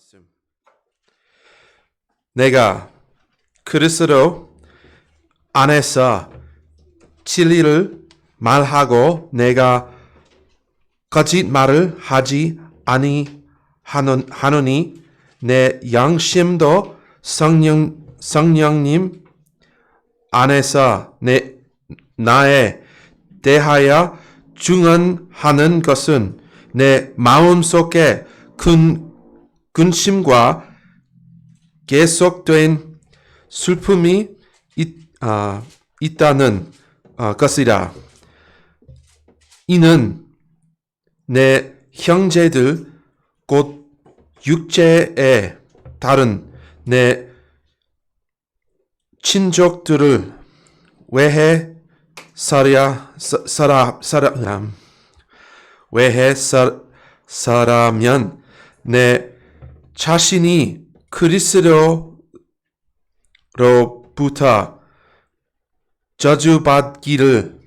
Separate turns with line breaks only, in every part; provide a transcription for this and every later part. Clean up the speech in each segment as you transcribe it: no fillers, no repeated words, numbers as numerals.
말씀. 내가 그리스도 안에서 진리를 말하고 내가 거짓말을 하지 아니하노니 내 양심도 성령님 안에서 나에 대하여 증언하는 것은 내 마음속에 큰 근심과 계속된 슬픔이 있다는 것이라. 이는 내 형제들 곧 육체에 다른 내 친족들을 왜해서라면 내 자신이 그리스도로부터 저주받기를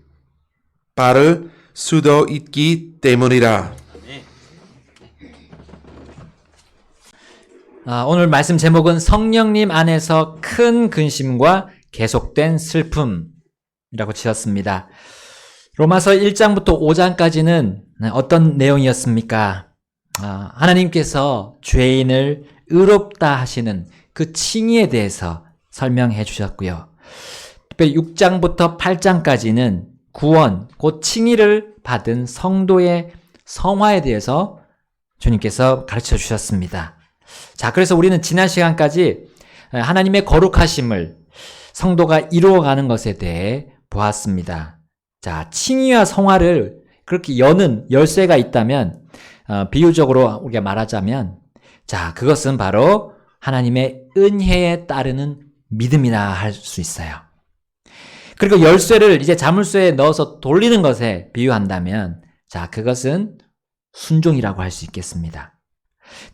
바를 수도 있기 때문이라.
오늘 말씀 제목은 성령님 안에서 큰 근심과 계속된 슬픔이라고 지었습니다. 로마서 1장부터 5장까지는 어떤 내용이었습니까? 하나님께서 죄인을 의롭다 하시는 그 칭의에 대해서 설명해 주셨고요. 특별히 6장부터 8장까지는 구원, 곧 칭의를 받은 성도의 성화에 대해서 주님께서 가르쳐 주셨습니다. 자, 그래서 우리는 지난 시간까지 하나님의 거룩하심을 성도가 이루어가는 것에 대해 보았습니다. 자, 칭의와 성화를 그렇게 여는 열쇠가 있다면, 비유적으로 우리가 말하자면, 자, 그것은 바로 하나님의 은혜에 따르는 믿음이라 할 수 있어요. 그리고 열쇠를 이제 자물쇠에 넣어서 돌리는 것에 비유한다면, 자, 그것은 순종이라고 할 수 있겠습니다.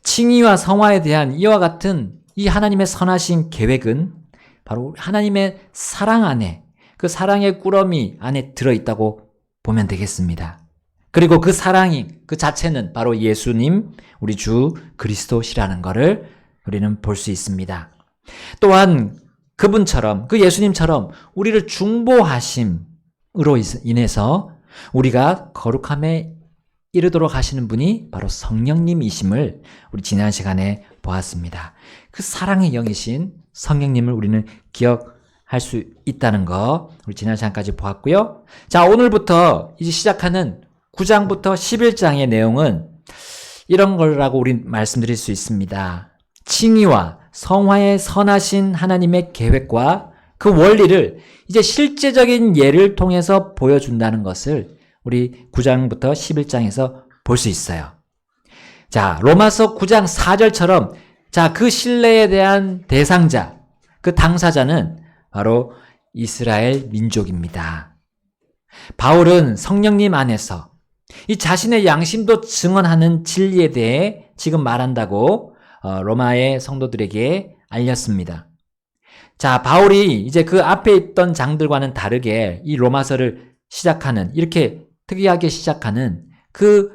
칭의와 성화에 대한 이와 같은 이 하나님의 선하신 계획은 바로 하나님의 사랑 안에, 그 사랑의 꾸러미 안에 들어있다고 보면 되겠습니다. 그리고 그 사랑이, 그 자체는 바로 예수님, 우리 주 그리스도시라는 것을 우리는 볼 수 있습니다. 또한 그분처럼, 그 예수님처럼 우리를 중보하심으로 인해서 우리가 거룩함에 이르도록 하시는 분이 바로 성령님이심을 우리 지난 시간에 보았습니다. 그 사랑의 영이신 성령님을 우리는 기억할 수 있다는 거 우리 지난 시간까지 보았고요. 자, 오늘부터 이제 시작하는 9장부터 11장의 내용은 이런 거라고 우리 말씀드릴 수 있습니다. 칭의와 성화의 선하신 하나님의 계획과 그 원리를 이제 실제적인 예를 통해서 보여준다는 것을 우리 9장부터 11장에서 볼 수 있어요. 자, 로마서 9장 4절처럼 자, 그 신뢰에 대한 대상자, 그 당사자는 바로 이스라엘 민족입니다. 바울은 성령님 안에서 이 자신의 양심도 증언하는 진리에 대해 지금 말한다고 로마의 성도들에게 알렸습니다. 자, 바울이 이제 그 앞에 있던 장들과는 다르게 이 로마서를 시작하는, 이렇게 특이하게 시작하는 그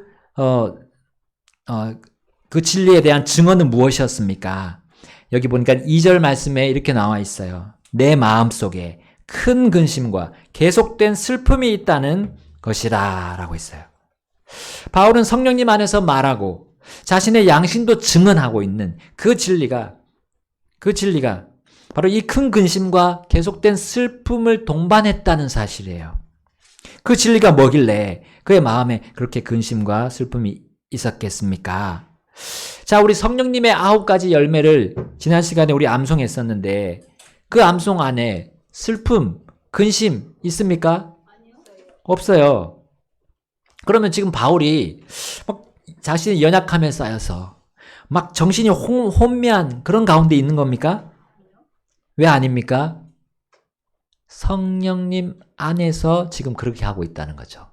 진리에 대한 증언은 무엇이었습니까? 여기 보니까 2절 말씀에 이렇게 나와 있어요. 내 마음속에 큰 근심과 계속된 슬픔이 있다는 것이라 라고 있어요. 바울은 성령님 안에서 말하고 자신의 양심도 증언하고 있는 그 진리가 바로 이 큰 근심과 계속된 슬픔을 동반했다는 사실이에요. 그 진리가 뭐길래 그의 마음에 그렇게 근심과 슬픔이 있었겠습니까? 자, 우리 성령님의 9가지 열매를 지난 시간에 우리 암송했었는데 그 암송 안에 슬픔, 근심 있습니까? 없어요. 그러면 지금 바울이 막 자신의 연약함에 쌓여서 막 정신이 혼미한 그런 가운데 있는 겁니까? 왜 아닙니까? 성령님 안에서 지금 그렇게 하고 있다는 거죠.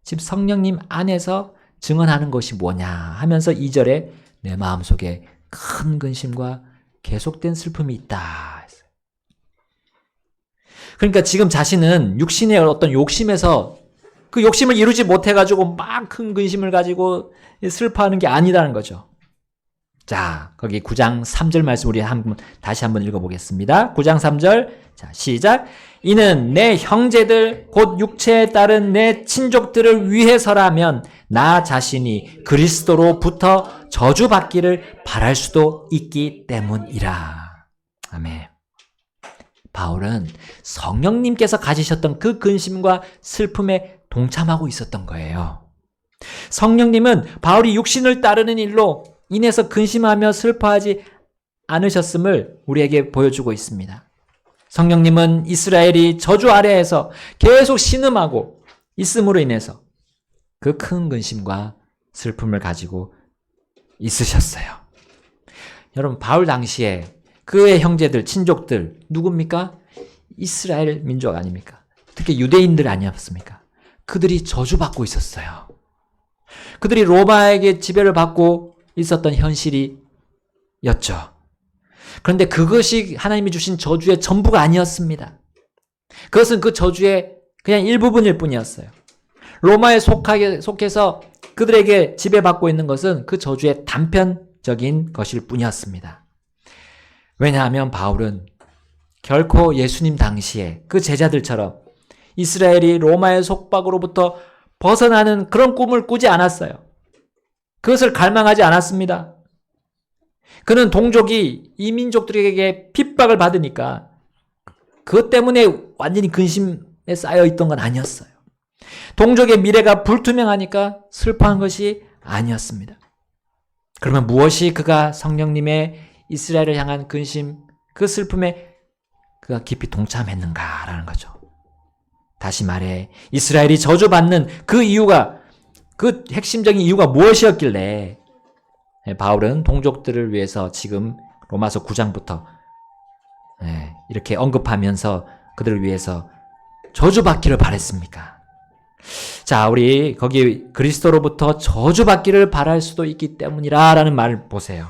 지금 성령님 안에서 증언하는 것이 뭐냐 하면서 2절에 내 마음속에 큰 근심과 계속된 슬픔이 있다. 그러니까 지금 자신은 육신의 어떤 욕심에서 그 욕심을 이루지 못해가지고 막 큰 근심을 가지고 슬퍼하는 게 아니라는 거죠. 자, 거기 9장 3절 말씀 우리 다시 한번 읽어보겠습니다. 9장 3절. 자, 시작. 이는 내 형제들 곧 육체에 따른 내 친족들을 위해서라면 나 자신이 그리스도로부터 저주받기를 바랄 수도 있기 때문이라. 아멘. 바울은 성령님께서 가지셨던 그 근심과 슬픔에 동참하고 있었던 거예요. 성령님은 바울이 육신을 따르는 일로 인해서 근심하며 슬퍼하지 않으셨음을 우리에게 보여주고 있습니다. 성령님은 이스라엘이 저주 아래에서 계속 신음하고 있음으로 인해서 그 큰 근심과 슬픔을 가지고 있으셨어요. 여러분, 바울 당시에 그의 형제들, 친족들 누굽니까? 이스라엘 민족 아닙니까? 특히 유대인들 아니었습니까? 그들이 저주받고 있었어요. 그들이 로마에게 지배를 받고 있었던 현실이었죠. 그런데 그것이 하나님이 주신 저주의 전부가 아니었습니다. 그것은 그 저주의 그냥 일부분일 뿐이었어요. 로마에 속해서 그들에게 지배받고 있는 것은 그 저주의 단편적인 것일 뿐이었습니다. 왜냐하면 바울은 결코 예수님 당시에 그 제자들처럼 이스라엘이 로마의 속박으로부터 벗어나는 그런 꿈을 꾸지 않았어요. 그것을 갈망하지 않았습니다. 그는 동족이 이민족들에게 핍박을 받으니까 그것 때문에 완전히 근심에 쌓여 있던 건 아니었어요. 동족의 미래가 불투명하니까 슬퍼한 것이 아니었습니다. 그러면 무엇이 그가 성령님의 이스라엘을 향한 근심, 그 슬픔에 그가 깊이 동참했는가라는 거죠. 다시 말해 이스라엘이 저주받는 그 이유가, 그 핵심적인 이유가 무엇이었길래 바울은 동족들을 위해서 지금 로마서 9장부터 이렇게 언급하면서 그들을 위해서 저주받기를 바랬습니까? 자, 우리 거기 그리스도로부터 저주받기를 바랄 수도 있기 때문이라 라는 말을 보세요.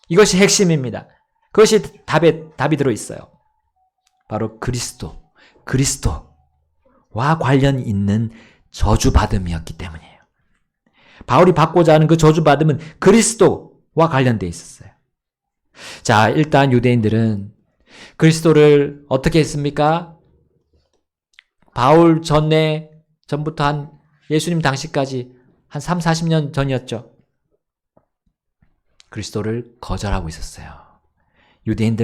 이것이 핵심입니다. 그것이 답이 들어있어요. 바로 그리스도와 관련 있는 저주받음이었기 때문이에요. 바울이 받고자 하는 그 저주받음은 그리스도와 관련되어 있었어요. 자, 일단 유대인들은 그리스도를 어떻게 했습니까? 바울 전부터 한 예수님 당시까지 한 3, 40년 전이었죠. 그리스도를 거절하고 있었어요.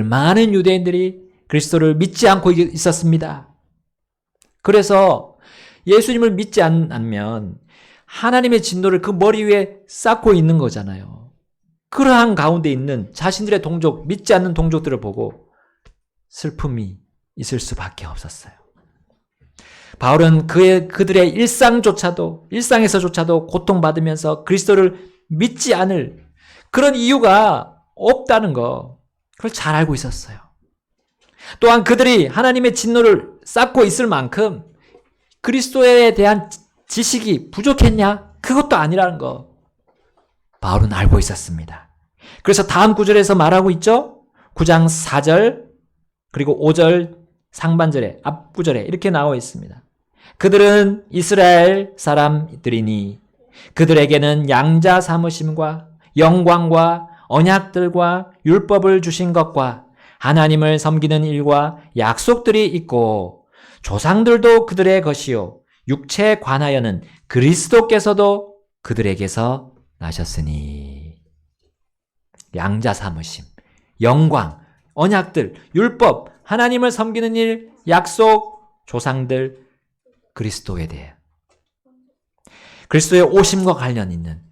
많은 유대인들이 그리스도를 믿지 않고 있었습니다. 그래서 예수님을 믿지 않으면 하나님의 진노를 그 머리 위에 쌓고 있는 거잖아요. 그러한 가운데 있는 자신들의 동족, 믿지 않는 동족들을 보고 슬픔이 있을 수밖에 없었어요. 바울은 그들의 일상에서조차도 고통받으면서 그리스도를 믿지 않을 그런 이유가 없다는 거, 그걸 잘 알고 있었어요. 또한 그들이 하나님의 진노를 쌓고 있을 만큼 그리스도에 대한 지식이 부족했냐? 그것도 아니라는 거 바울은 알고 있었습니다. 그래서 다음 구절에서 말하고 있죠. 9장 4절 그리고 5절 상반절에, 앞구절에 이렇게 나와 있습니다. 그들은 이스라엘 사람들이니 그들에게는 양자 삼으심과 영광과 언약들과 율법을 주신 것과 하나님을 섬기는 일과 약속들이 있고 조상들도 그들의 것이요 육체에 관하여는 그리스도께서도 그들에게서 나셨으니. 양자 삼으심, 영광, 언약들, 율법, 하나님을 섬기는 일, 약속, 조상들, 그리스도에 대해 그리스도의 오심과 관련 있는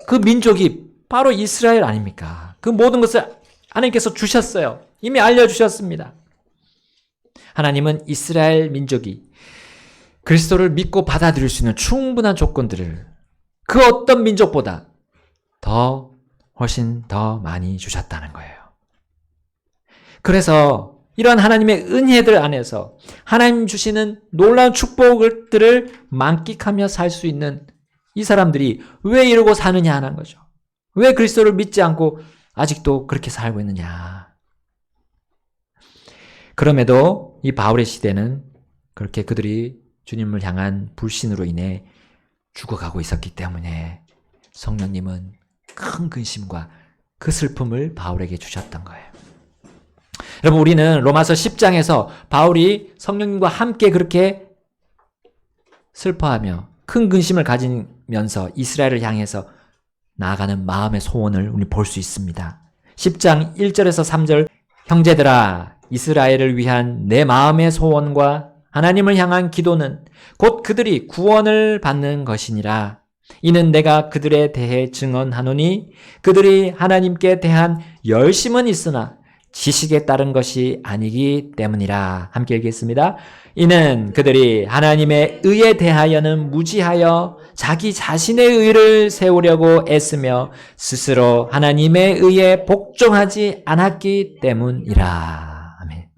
그 민족이 바로 이스라엘 아닙니까? 그 모든 것을 하나님께서 주셨어요. 이미 알려주셨습니다. 하나님은 이스라엘 민족이 그리스도를 믿고 받아들일 수 있는 충분한 조건들을 그 어떤 민족보다 훨씬 더 많이 주셨다는 거예요. 그래서 이러한 하나님의 은혜들 안에서 하나님 주시는 놀라운 축복들을 만끽하며 살 수 있는 이 사람들이 왜 이러고 사느냐 하는 거죠. 왜 그리스도를 믿지 않고 아직도 그렇게 살고 있느냐. 그럼에도 이 바울의 시대는 그렇게 그들이 주님을 향한 불신으로 인해 죽어가고 있었기 때문에 성령님은 큰 근심과 그 슬픔을 바울에게 주셨던 거예요. 여러분, 우리는 로마서 10장에서 바울이 성령님과 함께 그렇게 슬퍼하며 큰 근심을 가지면서 이스라엘을 향해서 나아가는 마음의 소원을 우리 볼 수 있습니다. 10장 1절에서 3절, 형제들아, 이스라엘을 위한 내 마음의 소원과 하나님을 향한 기도는 곧 그들이 구원을 받는 것이니라. 이는 내가 그들에 대해 증언하노니 그들이 하나님께 대한 열심은 있으나 지식에 따른 것이 아니기 때문이라. 함께 읽겠습니다. 이는 그들이 하나님의 의에 대하여는 무지하여 자기 자신의 의를 세우려고 애쓰며 스스로 하나님의 의에 복종하지 않았기 때문이라. 아멘.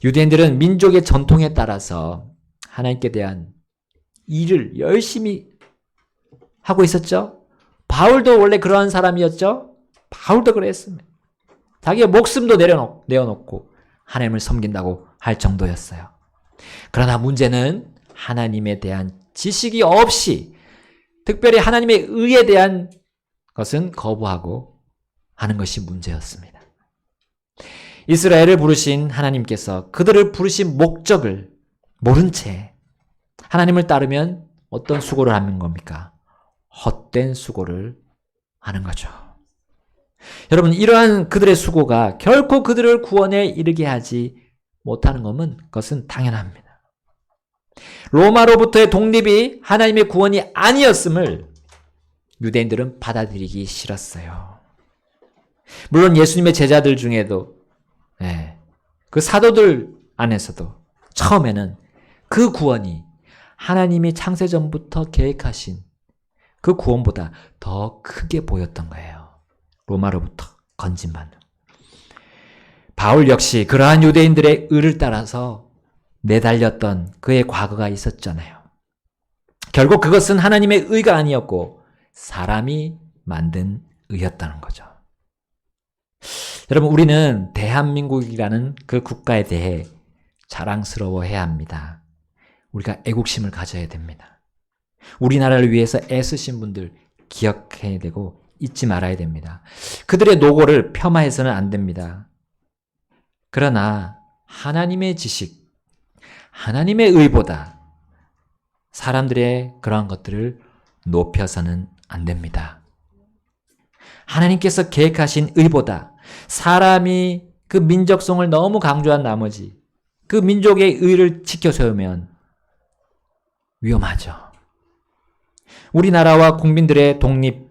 유대인들은 민족의 전통에 따라서 하나님께 대한 일을 열심히 하고 있었죠. 바울도 원래 그러한 사람이었죠. 바울도 그랬습니다. 자기의 목숨도 내어놓고 하나님을 섬긴다고 할 정도였어요. 그러나 문제는 하나님에 대한 지식이 없이 특별히 하나님의 의에 대한 것은 거부하고 하는 것이 문제였습니다. 이스라엘을 부르신 하나님께서 그들을 부르신 목적을 모른 채 하나님을 따르면 어떤 수고를 하는 겁니까? 헛된 수고를 하는 거죠. 여러분, 이러한 그들의 수고가 결코 그들을 구원에 이르게 하지 못하는 것은 당연합니다. 로마로부터의 독립이 하나님의 구원이 아니었음을 유대인들은 받아들이기 싫었어요. 물론 예수님의 제자들 중에도 그 사도들 안에서도 처음에는 그 구원이 하나님이 창세전부터 계획하신 그 구원보다 더 크게 보였던 거예요. 로마로부터 건진받는. 바울 역시 그러한 유대인들의 의를 따라서 내달렸던 그의 과거가 있었잖아요. 결국 그것은 하나님의 의가 아니었고 사람이 만든 의였다는 거죠. 여러분, 우리는 대한민국이라는 그 국가에 대해 자랑스러워해야 합니다. 우리가 애국심을 가져야 됩니다. 우리나라를 위해서 애쓰신 분들 기억해야 되고 잊지 말아야 됩니다. 그들의 노고를 폄하해서는 안 됩니다. 그러나 하나님의 지식, 하나님의 의보다 사람들의 그러한 것들을 높여서는 안 됩니다. 하나님께서 계획하신 의보다 사람이 그 민족성을 너무 강조한 나머지 그 민족의 의를 지켜 세우면 위험하죠. 우리나라와 국민들의 독립,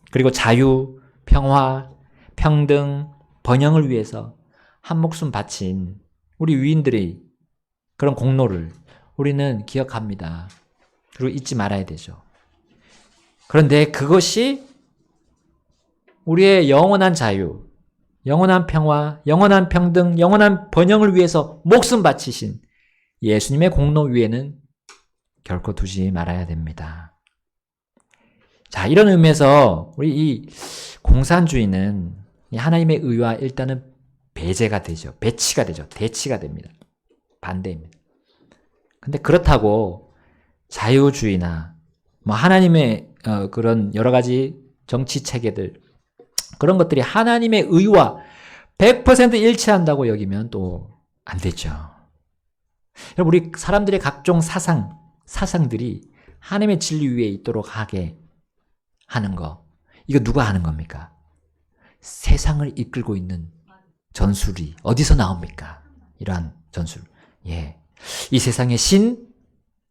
그리고 자유, 평화, 평등, 번영을 위해서 한 목숨 바친 우리 위인들의 그런 공로를 우리는 기억합니다. 그리고 잊지 말아야 되죠. 그런데 그것이 우리의 영원한 자유, 영원한 평화, 영원한 평등, 영원한 번영을 위해서 목숨 바치신 예수님의 공로 위에는 결코 두지 말아야 됩니다. 자, 이런 의미에서 우리 이 공산주의는 하나님의 의와 일단은 배제가 되죠. 배치가 되죠. 대치가 됩니다. 반대입니다. 근데 그렇다고 자유주의나 하나님의 그런 여러 가지 정치 체계들, 그런 것들이 하나님의 의와 100% 일치한다고 여기면 또 안 되죠. 우리 사람들의 각종 사상들이 하나님의 진리 위에 있도록 하게 하는 거, 이거 누가 하는 겁니까? 세상을 이끌고 있는 전술이 어디서 나옵니까? 이러한 전술. 이 세상의 신,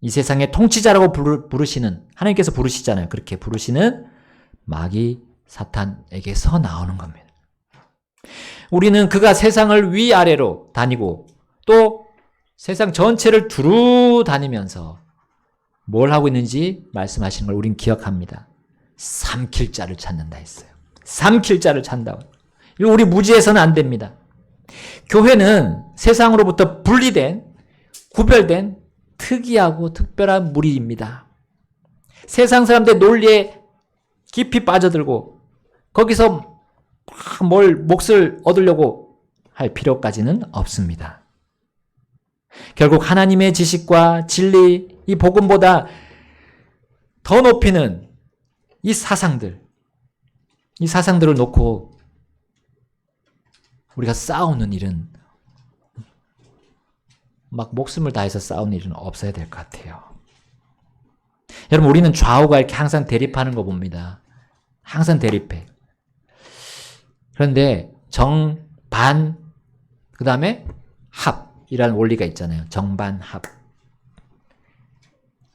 이 세상의 통치자라고 부르시는, 하나님께서 부르시잖아요. 그렇게 부르시는 마귀 사탄에게서 나오는 겁니다. 우리는 그가 세상을 위아래로 다니고 또 세상 전체를 두루 다니면서 뭘 하고 있는지 말씀하시는 걸 우린 기억합니다. 삼킬 자를 찾는다 했어요. 삼킬 자를 찾는다고. 이거 우리 무지해서는 안 됩니다. 교회는 세상으로부터 분리된, 구별된 특이하고 특별한 무리입니다. 세상 사람들의 논리에 깊이 빠져들고 거기서 뭘 몫을 얻으려고 할 필요까지는 없습니다. 결국 하나님의 지식과 진리, 이 복음보다 더 높이는 이 사상들, 이 사상들을 놓고 우리가 싸우는 일은 막 목숨을 다해서 싸우는 일은 없어야 될 것 같아요. 여러분, 우리는 좌우가 이렇게 항상 대립하는 거 봅니다. 항상 대립해. 그런데 정반, 그 다음에 합이라는 원리가 있잖아요. 정반합.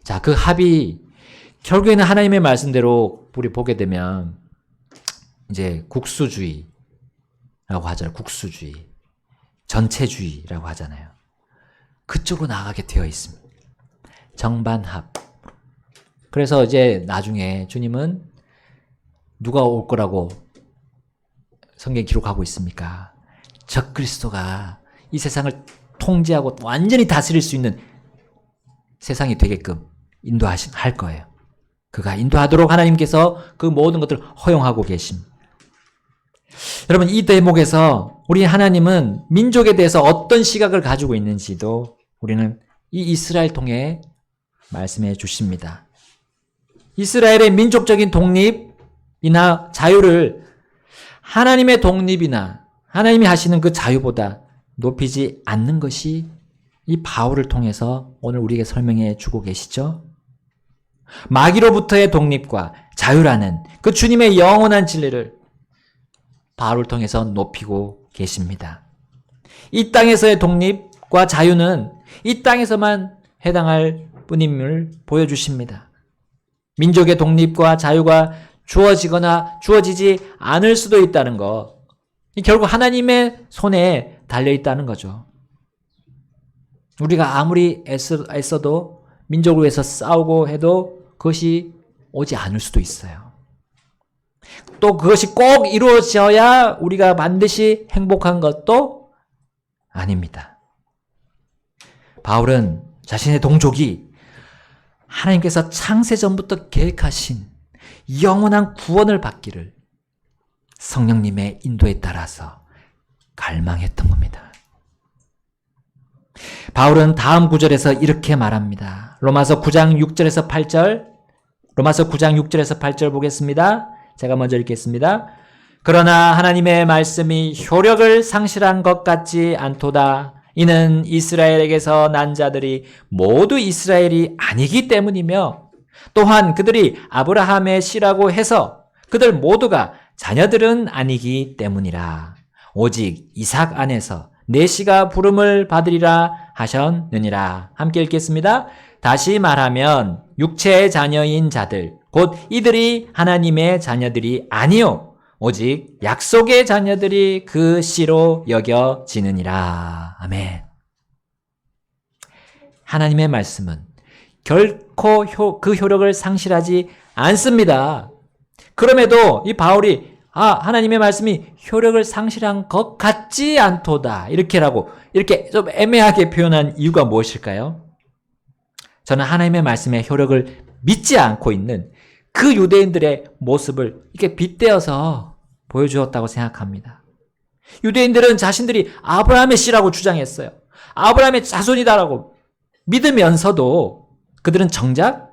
자, 그 합이 결국에는 하나님의 말씀대로 우리 보게 되면 이제 국수주의라고 하잖아요. 국수주의. 전체주의라고 하잖아요. 그쪽으로 나가게 되어 있습니다. 정반합. 그래서 이제 나중에 주님은 누가 올 거라고 성경에 기록하고 있습니까? 적그리스도가 이 세상을 통제하고 완전히 다스릴 수 있는 세상이 되게끔 인도할 거예요. 그가 인도하도록 하나님께서 그 모든 것들을 허용하고 계십니다. 여러분, 이 대목에서 우리 하나님은 민족에 대해서 어떤 시각을 가지고 있는지도 우리는 이 이스라엘 통해 말씀해 주십니다. 이스라엘의 민족적인 독립이나 자유를 하나님의 독립이나 하나님이 하시는 그 자유보다 높이지 않는 것이 이 바울을 통해서 오늘 우리에게 설명해 주고 계시죠. 마귀로부터의 독립과 자유라는 그 주님의 영원한 진리를 바울을 통해서 높이고 계십니다. 이 땅에서의 독립과 자유는 이 땅에서만 해당할 뿐임을 보여주십니다. 민족의 독립과 자유가 주어지거나 주어지지 않을 수도 있다는 것, 결국 하나님의 손에 달려있다는 거죠. 우리가 아무리 애써도 민족을 위해서 싸우고 해도 그것이 오지 않을 수도 있어요. 또 그것이 꼭 이루어져야 우리가 반드시 행복한 것도 아닙니다. 바울은 자신의 동족이 하나님께서 창세전부터 계획하신 영원한 구원을 받기를 성령님의 인도에 따라서 갈망했던 겁니다. 바울은 다음 구절에서 이렇게 말합니다. 로마서 9장 6절에서 8절, 로마서 9장 6절에서 8절 보겠습니다. 제가 먼저 읽겠습니다. 그러나 하나님의 말씀이 효력을 상실한 것 같지 않도다. 이는 이스라엘에게서 난 자들이 모두 이스라엘이 아니기 때문이며 또한 그들이 아브라함의 씨라고 해서 그들 모두가 자녀들은 아니기 때문이라. 오직 이삭 안에서 내 씨가 부름을 받으리라 하셨느니라. 함께 읽겠습니다. 다시 말하면 육체의 자녀인 자들 곧 이들이 하나님의 자녀들이 아니요 오직 약속의 자녀들이 그 씨로 여겨지느니라. 아멘. 하나님의 말씀은 결코 그 효력을 상실하지 않습니다. 그럼에도 이 바울이 하나님의 말씀이 효력을 상실한 것 같지 않도다 이렇게 좀 애매하게 표현한 이유가 무엇일까요? 저는 하나님의 말씀의 효력을 믿지 않고 있는 그 유대인들의 모습을 이렇게 빗대어서 보여주었다고 생각합니다. 유대인들은 자신들이 아브라함의 씨라고 주장했어요. 아브라함의 자손이다라고 믿으면서도 그들은 정작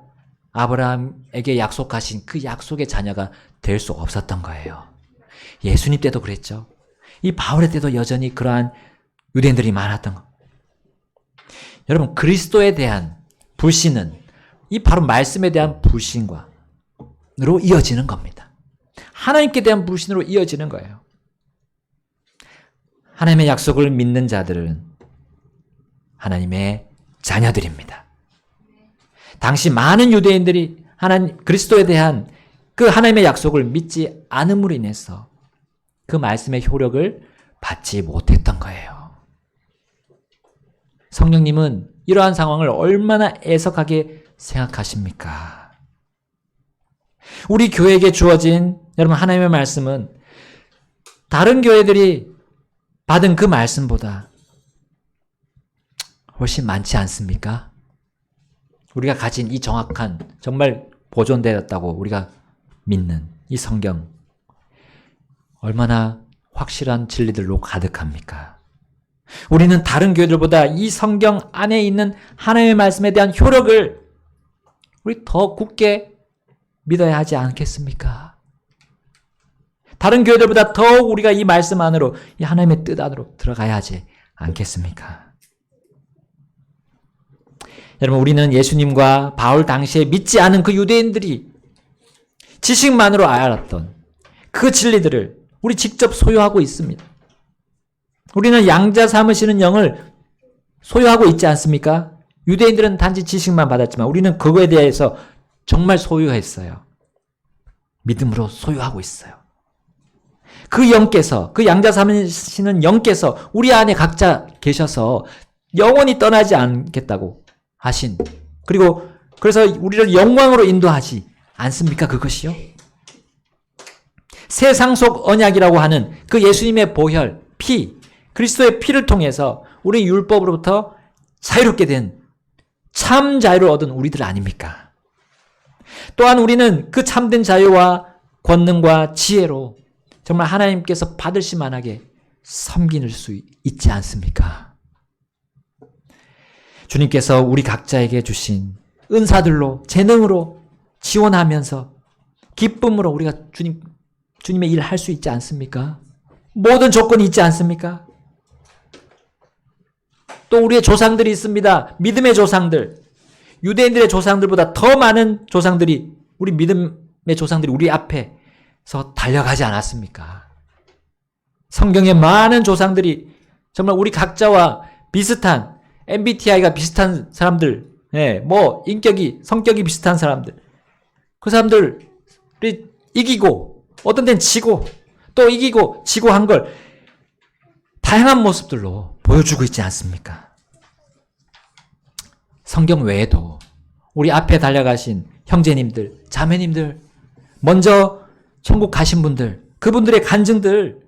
아브라함에게 약속하신 그 약속의 자녀가 될 수 없었던 거예요. 예수님 때도 그랬죠. 이 바울의 때도 여전히 그러한 유대인들이 많았던 거. 여러분, 그리스도에 대한 불신은 이 바로 말씀에 대한 불신과로 이어지는 겁니다. 하나님께 대한 불신으로 이어지는 거예요. 하나님의 약속을 믿는 자들은 하나님의 자녀들입니다. 당시 많은 유대인들이 그리스도에 대한 그 하나님의 약속을 믿지 않음으로 인해서 그 말씀의 효력을 받지 못했던 거예요. 성령님은 이러한 상황을 얼마나 애석하게 생각하십니까? 우리 교회에게 주어진 여러분 하나님의 말씀은 다른 교회들이 받은 그 말씀보다 훨씬 많지 않습니까? 우리가 가진 이 정확한 정말 보존되었다고 우리가 믿는 이 성경 얼마나 확실한 진리들로 가득합니까? 우리는 다른 교회들보다 이 성경 안에 있는 하나님의 말씀에 대한 효력을 우리 더 굳게 믿어야 하지 않겠습니까? 다른 교회들보다 더욱 우리가 이 말씀 안으로, 이 하나님의 뜻 안으로 들어가야 하지 않겠습니까? 여러분, 우리는 예수님과 바울 당시에 믿지 않은 그 유대인들이 지식만으로 알았던 그 진리들을 우리 직접 소유하고 있습니다. 우리는 양자 삼으시는 영을 소유하고 있지 않습니까? 유대인들은 단지 지식만 받았지만 우리는 그거에 대해서 정말 소유했어요. 믿음으로 소유하고 있어요. 그 영께서, 그 양자 삼으시는 영께서 우리 안에 각자 계셔서 영원히 떠나지 않겠다고 하신, 그리고 그래서 우리를 영광으로 인도하지 않습니까? 그것이요. 새 상속 언약이라고 하는 그 예수님의 보혈, 피, 그리스도의 피를 통해서 우리 율법으로부터 자유롭게 된 참 자유를 얻은 우리들 아닙니까? 또한 우리는 그 참된 자유와 권능과 지혜로 정말 하나님께서 받으실 만하게 섬길 수 있지 않습니까? 주님께서 우리 각자에게 주신 은사들로, 재능으로 지원하면서 기쁨으로 우리가 주님의 일을 할 수 있지 않습니까? 모든 조건이 있지 않습니까? 또 우리의 조상들이 있습니다. 믿음의 조상들. 유대인들의 조상들보다 더 많은 조상들이, 우리 믿음의 조상들이 우리 앞에서 달려가지 않았습니까? 성경에 많은 조상들이 정말 우리 각자와 비슷한, MBTI가 비슷한 사람들, 인격이, 성격이 비슷한 사람들, 그 사람들이 이기고, 어떤 데는 지고, 또 이기고, 지고 한 걸 다양한 모습들로 보여주고 있지 않습니까? 성경 외에도 우리 앞에 달려가신 형제님들, 자매님들, 먼저 천국 가신 분들, 그분들의 간증들,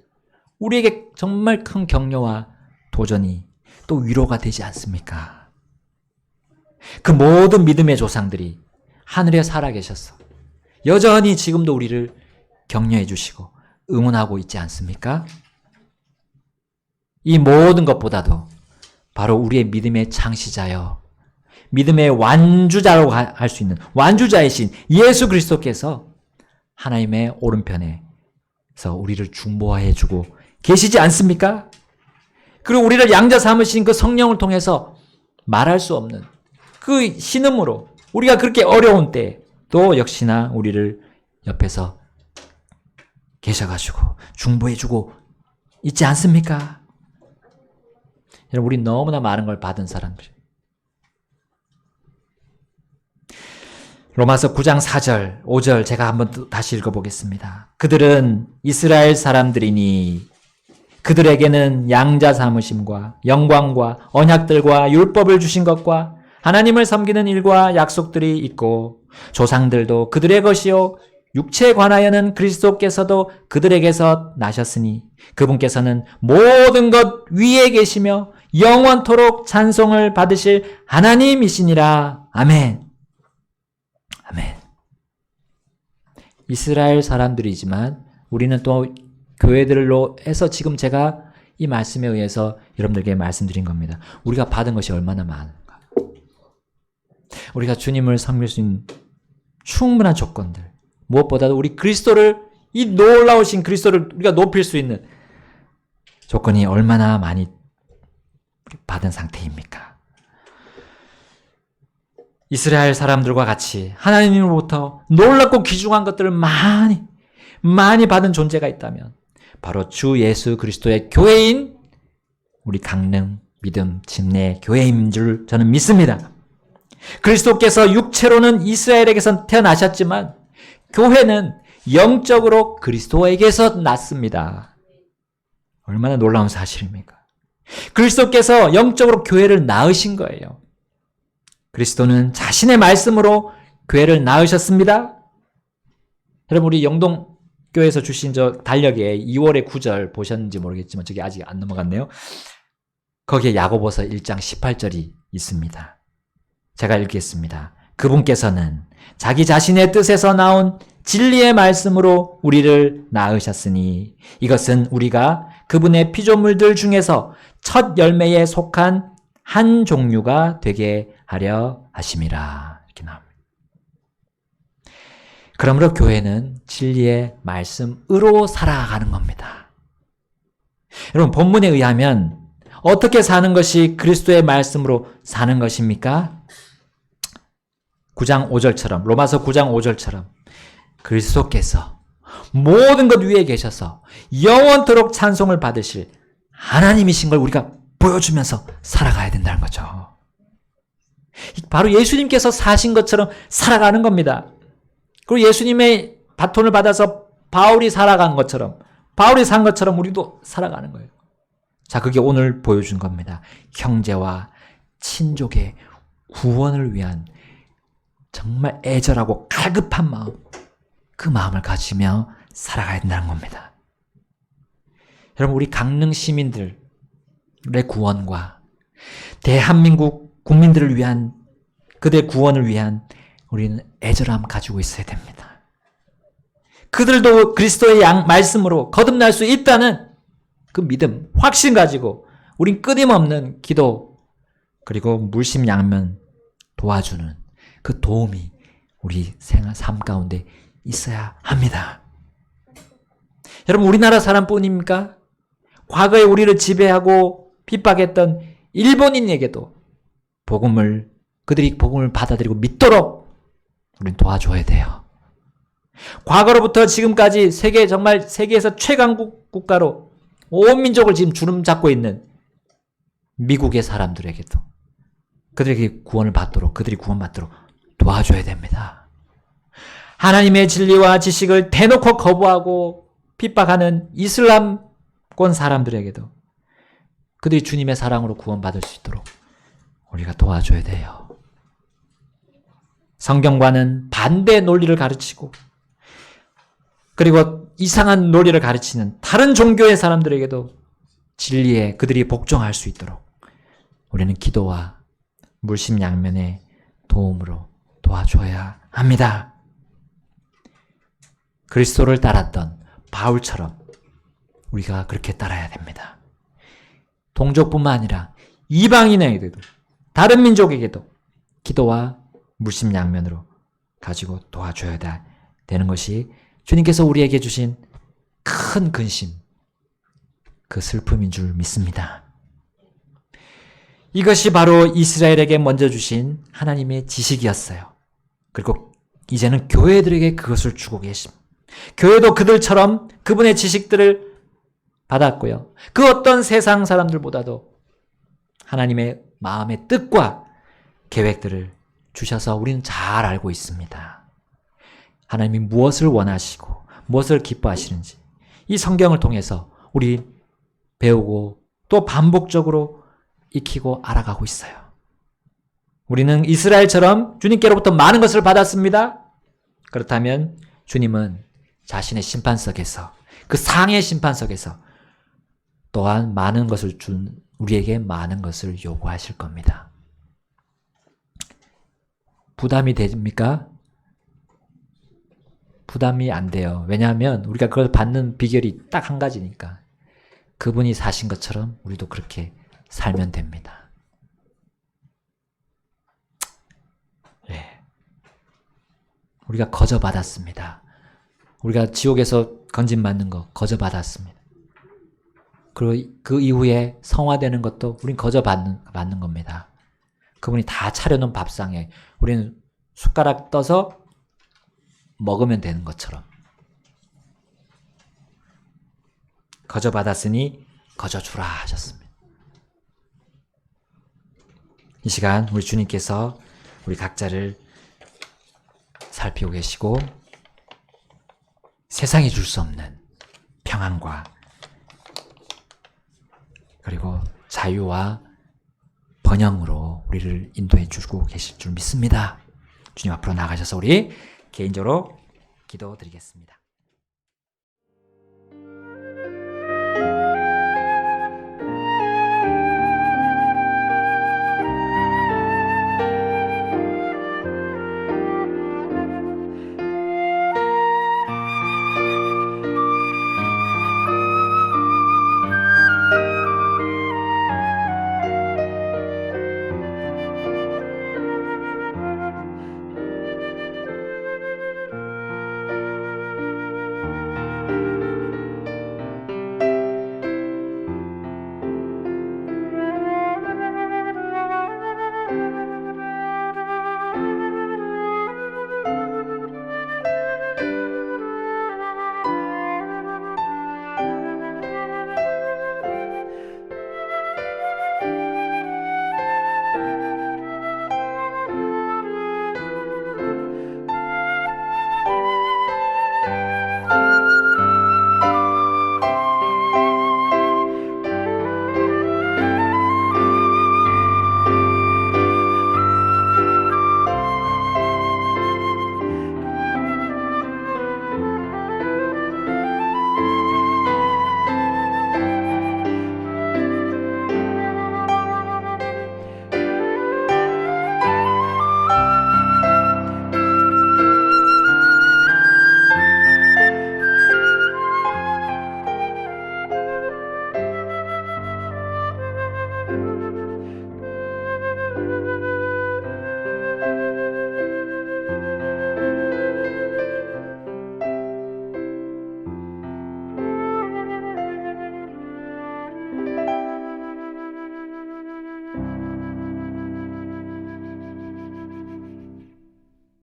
우리에게 정말 큰 격려와 도전이 또 위로가 되지 않습니까? 그 모든 믿음의 조상들이 하늘에 살아계셔서 여전히 지금도 우리를 격려해 주시고 응원하고 있지 않습니까? 이 모든 것보다도 바로 우리의 믿음의 창시자여, 믿음의 완주자라고 할 수 있는 완주자이신 예수 그리스도께서 하나님의 오른편에서 우리를 중보해 주고 계시지 않습니까? 그리고 우리를 양자 삼으신 그 성령을 통해서 말할 수 없는 그 신음으로 우리가 그렇게 어려운 때도 역시나 우리를 옆에서 계셔가지고 중보해주고 있지 않습니까? 여러분, 우리 너무나 많은 걸 받은 사람들. 로마서 9장 4절, 5절 제가 한번 다시 읽어보겠습니다. 그들은 이스라엘 사람들이니 그들에게는 양자 삼으심과 영광과 언약들과 율법을 주신 것과 하나님을 섬기는 일과 약속들이 있고 조상들도 그들의 것이요 육체에 관하여는 그리스도께서도 그들에게서 나셨으니 그분께서는 모든 것 위에 계시며 영원토록 찬송을 받으실 하나님이시니라. 아멘. 아멘. 이스라엘 사람들이지만 우리는 또 교회들로 해서 지금 제가 이 말씀에 의해서 여러분들에게 말씀드린 겁니다. 우리가 받은 것이 얼마나 많은가. 우리가 주님을 섬길 수 있는 충분한 조건들, 무엇보다도 우리 그리스도를, 이 놀라우신 그리스도를 우리가 높일 수 있는 조건이 얼마나 많이 받은 상태입니까? 이스라엘 사람들과 같이 하나님으로부터 놀랍고 귀중한 것들을 많이 받은 존재가 있다면 바로 주 예수 그리스도의 교회인 우리 강릉 믿음 침례 교회인 줄 저는 믿습니다. 그리스도께서 육체로는 이스라엘에게서 태어나셨지만 교회는 영적으로 그리스도에게서 났습니다. 얼마나 놀라운 사실입니까? 그리스도께서 영적으로 교회를 낳으신 거예요. 그리스도는 자신의 말씀으로 교회를 낳으셨습니다. 여러분, 우리 영동교회에서 주신 저 달력에 2월의 9절 보셨는지 모르겠지만 저기 아직 안 넘어갔네요. 거기에 야고보서 1장 18절이 있습니다. 제가 읽겠습니다. 그분께서는 자기 자신의 뜻에서 나온 진리의 말씀으로 우리를 낳으셨으니 이것은 우리가 그분의 피조물들 중에서 첫 열매에 속한 한 종류가 되게 하려 하심이라. 이렇게 나옵니다. 그러므로 교회는 진리의 말씀으로 살아가는 겁니다. 여러분, 본문에 의하면 어떻게 사는 것이 그리스도의 말씀으로 사는 것입니까? 9장 5절처럼, 로마서 9장 5절처럼 그리스도께서 모든 것 위에 계셔서 영원토록 찬송을 받으실 하나님이신 걸 우리가 보여주면서 살아가야 된다는 거죠. 바로 예수님께서 사신 것처럼 살아가는 겁니다. 그리고 예수님의 바톤을 받아서 바울이 살아간 것처럼, 바울이 산 것처럼 우리도 살아가는 거예요. 자, 그게 오늘 보여준 겁니다. 형제와 친족의 구원을 위한 정말 애절하고 갈급한 마음, 그 마음을 가지며 살아가야 된다는 겁니다. 여러분, 우리 강릉 시민들의 구원과 대한민국 국민들을 위한, 그들의 구원을 위한 우리는 애절함 가지고 있어야 됩니다. 그들도 그리스도의 말씀으로 거듭날 수 있다는 그 믿음, 확신 가지고 우린 끊임없는 기도, 그리고 물심양면 도와주는 그 도움이 우리 생활 삶 가운데 있어야 합니다. 여러분, 우리나라 사람뿐입니까? 과거에 우리를 지배하고 핍박했던 일본인에게도 그들이 복음을 받아들이고 믿도록 우리는 도와줘야 돼요. 과거로부터 지금까지 세계에서 최강국 국가로 온 민족을 지금 주름 잡고 있는 미국의 사람들에게도 그들이 구원받도록 도와줘야 됩니다. 하나님의 진리와 지식을 대놓고 거부하고 핍박하는 이슬람권 사람들에게도 그들이 주님의 사랑으로 구원받을 수 있도록 우리가 도와줘야 돼요. 성경과는 반대 논리를 가르치고, 그리고 이상한 논리를 가르치는 다른 종교의 사람들에게도 진리에 그들이 복종할 수 있도록 우리는 기도와 물심양면의 도움으로 도와줘야 합니다. 그리스도를 따랐던 바울처럼 우리가 그렇게 따라야 됩니다. 동족뿐만 아니라 이방인에게도, 다른 민족에게도 기도와 물심양면으로 가지고 도와줘야 되는 것이 주님께서 우리에게 주신 큰 근심, 그 슬픔인 줄 믿습니다. 이것이 바로 이스라엘에게 먼저 주신 하나님의 지식이었어요. 그리고 이제는 교회들에게 그것을 주고 계십니다. 교회도 그들처럼 그분의 지식들을 받았고요. 그 어떤 세상 사람들보다도 하나님의 마음의 뜻과 계획들을 주셔서 우리는 잘 알고 있습니다. 하나님이 무엇을 원하시고 무엇을 기뻐하시는지 이 성경을 통해서 우리 배우고 또 반복적으로 익히고 알아가고 있어요. 우리는 이스라엘처럼 주님께로부터 많은 것을 받았습니다. 그렇다면 주님은 자신의 심판석에서, 그 상의 심판석에서 또한 많은 것을 준 우리에게 많은 것을 요구하실 겁니다. 부담이 됩니까? 부담이 안 돼요. 왜냐하면 우리가 그걸 받는 비결이 딱 한 가지니까. 그분이 사신 것처럼 우리도 그렇게 살면 됩니다. 네. 우리가 거저받았습니다. 우리가 지옥에서 건진받는 거 거저받았습니다. 그리고 그 이후에 성화되는 것도 우린 거저받는 겁니다. 그분이 다 차려놓은 밥상에 우리는 숟가락 떠서 먹으면 되는 것처럼 거저받았으니 거저주라 하셨습니다. 이 시간 우리 주님께서 우리 각자를 살피고 계시고 세상이 줄 수 없는 평안과 그리고 자유와 번영으로 우리를 인도해 주고 계실 줄 믿습니다. 주님 앞으로 나가셔서 우리 개인적으로 기도드리겠습니다.